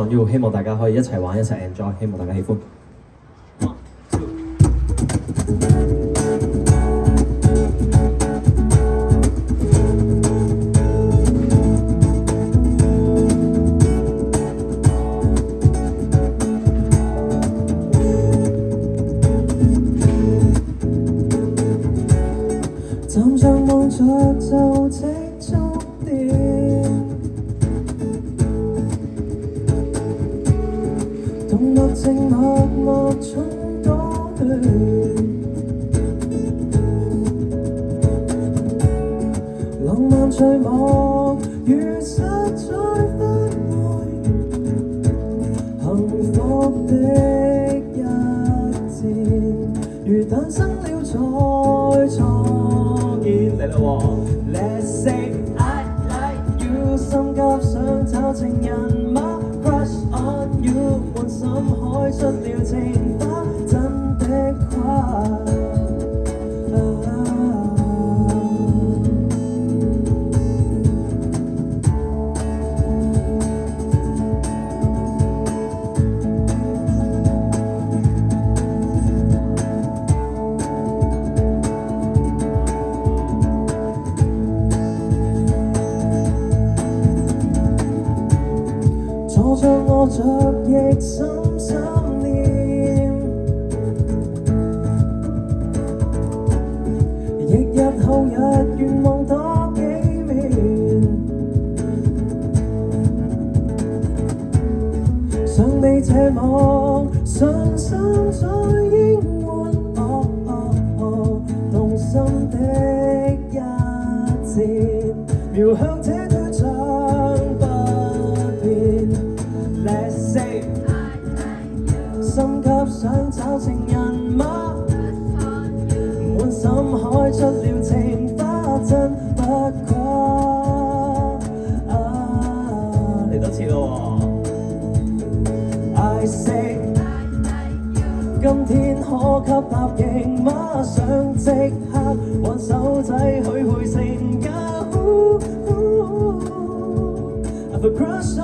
要希望大家可以一齊玩一齊 enjoy， 希望大家喜歡。站着望着就即觸電，動默靜默默中多亂，浪漫序幕如實在分開，幸福的一戰如誕生了再創建。嚟啦喎 ！Let's say I like you， 心急想找情人嗎 ？Crush on you， 滿心海出了情花，真的快。坐着臥着亦深深念，翌日後日願望多幾面，想你這麼信心再應換，動心的一戰，瞄向這對象不變。Let's say I like you， 心急想找情人嗎？滿心開出了情花，真不誇。嚟多次咯喎 ！I say I like you， 今天可給答應嗎？想即刻挽手仔許配成家。I've a crush